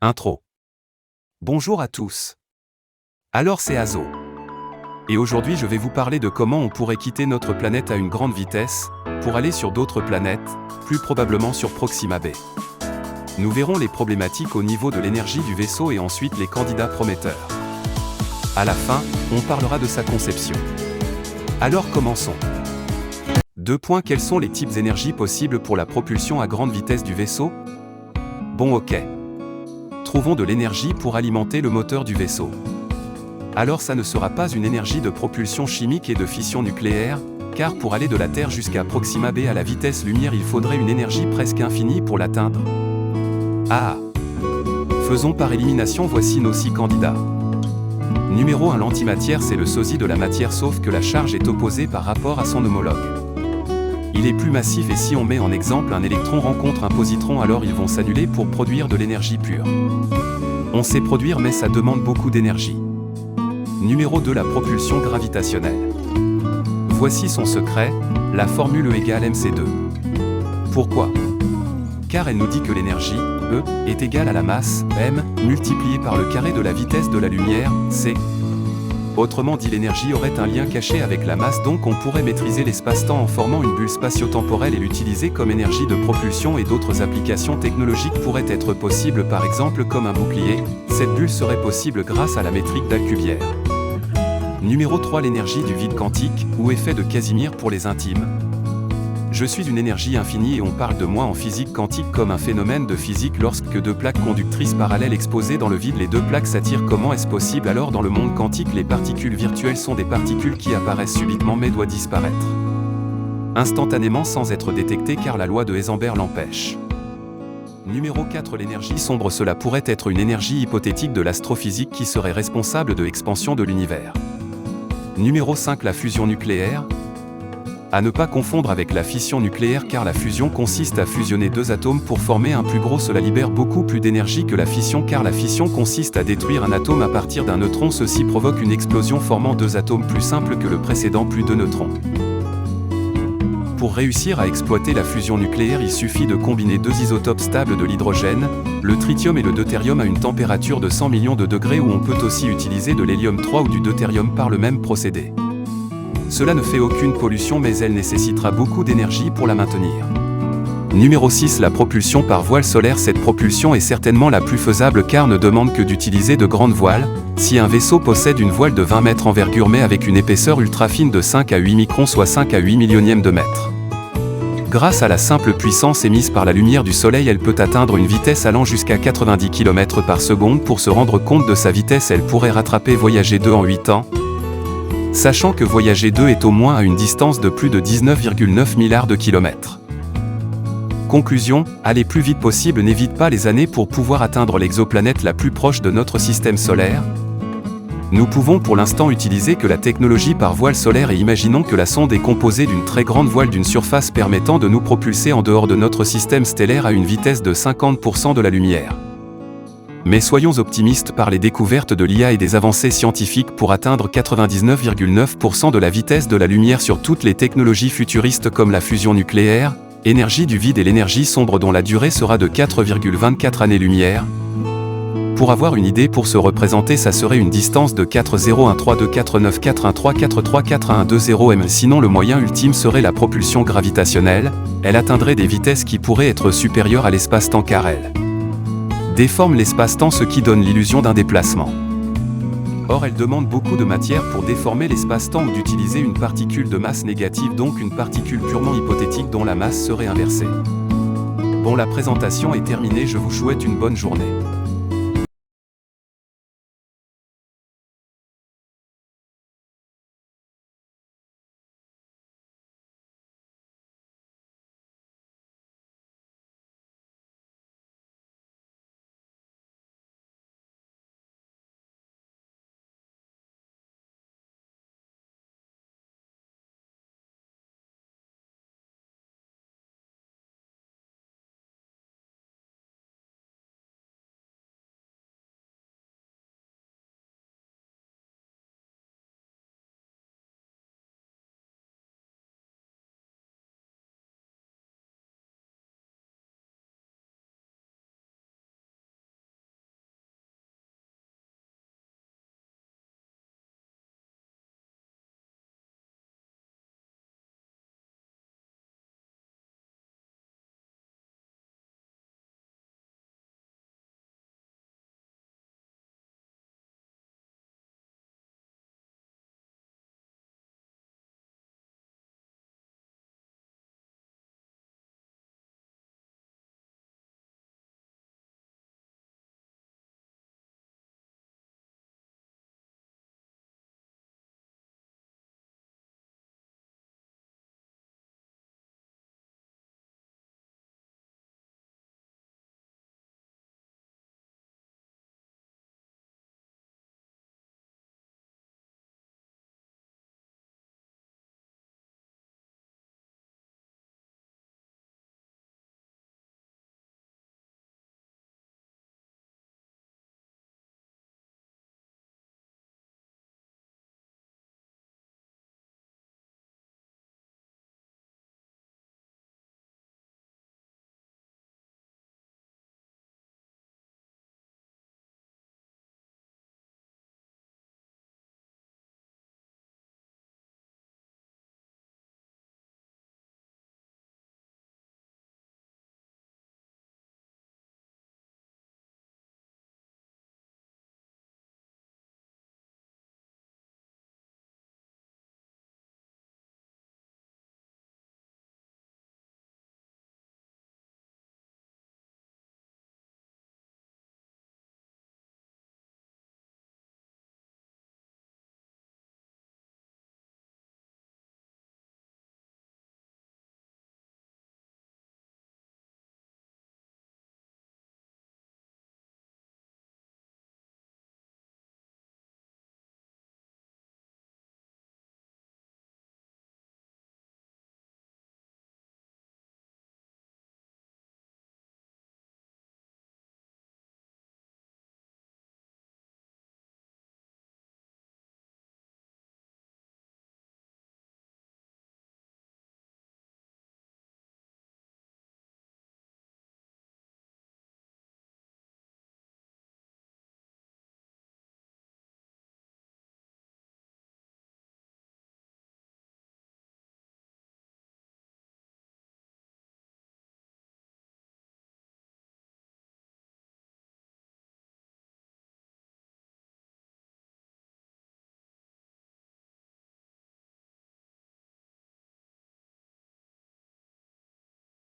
Intro. Bonjour à tous. Alors c'est Azo. Et aujourd'hui je vais vous parler de comment on pourrait quitter notre planète à une grande vitesse, pour aller sur d'autres planètes, plus probablement sur Proxima b. Nous verrons les problématiques au niveau de l'énergie du vaisseau et ensuite les candidats prometteurs. À la fin, on parlera de sa conception. Alors commençons. 2 points. Quels sont les types d'énergie possibles pour la propulsion à grande vitesse du vaisseau? Bon ok. Trouvons de l'énergie pour alimenter le moteur du vaisseau. Alors ça ne sera pas une énergie de propulsion chimique et de fission nucléaire, car pour aller de la Terre jusqu'à Proxima b à la vitesse lumière il faudrait une énergie presque infinie pour l'atteindre. Ah! Faisons par élimination, voici nos 6 candidats. Numéro 1. L'antimatière, c'est le sosie de la matière sauf que la charge est opposée par rapport à son homologue. Il est plus massif et si on met en exemple un électron rencontre un positron alors ils vont s'annuler pour produire de l'énergie pure. On sait produire mais ça demande beaucoup d'énergie. Numéro 2. La propulsion gravitationnelle. Voici son secret, la formule E égale mc2. Pourquoi? Car elle nous dit que l'énergie, E, est égale à la masse, m, multipliée par le carré de la vitesse de la lumière, c. Autrement dit, l'énergie aurait un lien caché avec la masse, donc on pourrait maîtriser l'espace-temps en formant une bulle spatio-temporelle et l'utiliser comme énergie de propulsion, et d'autres applications technologiques pourraient être possibles, par exemple comme un bouclier. Cette bulle serait possible grâce à la métrique d'Alcubierre. Numéro 3. L'énergie du vide quantique, ou effet de Casimir pour les intimes. Je suis d'une énergie infinie et on parle de moi en physique quantique comme un phénomène de physique lorsque 2 plaques conductrices parallèles exposées dans le vide, les 2 plaques s'attirent. Comment est-ce possible? Alors dans le monde quantique, les particules virtuelles sont des particules qui apparaissent subitement mais doivent disparaître instantanément sans être détectées car la loi de Heisenberg l'empêche. Numéro 4. L'énergie sombre, cela pourrait être une énergie hypothétique de l'astrophysique qui serait responsable de l'expansion de l'univers. Numéro 5. La fusion nucléaire. À ne pas confondre avec la fission nucléaire car la fusion consiste à fusionner 2 atomes pour former un plus gros. Cela libère beaucoup plus d'énergie que la fission car la fission consiste à détruire un atome à partir d'un neutron. Ceci provoque une explosion formant 2 atomes plus simples que le précédent plus 2 neutrons. Pour réussir à exploiter la fusion nucléaire, il suffit de combiner 2 isotopes stables de l'hydrogène, le tritium et le deutérium à une température de 100 millions de degrés, où on peut aussi utiliser de l'hélium-3 ou du deutérium par le même procédé. Cela ne fait aucune pollution mais elle nécessitera beaucoup d'énergie pour la maintenir. Numéro 6. La propulsion par voile solaire. Cette propulsion est certainement la plus faisable car ne demande que d'utiliser de grandes voiles. Si un vaisseau possède une voile de 20 mètres envergure mais avec une épaisseur ultra fine de 5 à 8 microns, soit 5 à 8 millionièmes de mètre. Grâce à la simple puissance émise par la lumière du soleil, elle peut atteindre une vitesse allant jusqu'à 90 km par seconde. Pour se rendre compte de sa vitesse, elle pourrait rattraper Voyager 2 en 8 ans. Sachant que Voyager 2 est au moins à une distance de plus de 19,9 milliards de kilomètres. Conclusion, aller plus vite possible, n'évite pas les années pour pouvoir atteindre l'exoplanète la plus proche de notre système solaire. Nous pouvons pour l'instant utiliser que la technologie par voile solaire et imaginons que la sonde est composée d'une très grande voile d'une surface permettant de nous propulser en dehors de notre système stellaire à une vitesse de 50% de la lumière. Mais soyons optimistes par les découvertes de l'IA et des avancées scientifiques pour atteindre 99,9% de la vitesse de la lumière sur toutes les technologies futuristes comme la fusion nucléaire, énergie du vide et l'énergie sombre dont la durée sera de 4,24 années-lumière. Pour avoir une idée, pour se représenter, ça serait une distance de 4,013,2,4,9,4,1,3,4,1,2,0 m. Sinon le moyen ultime serait la propulsion gravitationnelle, elle atteindrait des vitesses qui pourraient être supérieures à l'espace-temps car elle déforme l'espace-temps, ce qui donne l'illusion d'un déplacement. Or elle demande beaucoup de matière pour déformer l'espace-temps ou d'utiliser une particule de masse négative, donc une particule purement hypothétique dont la masse serait inversée. Bon, la présentation est terminée, je vous souhaite une bonne journée.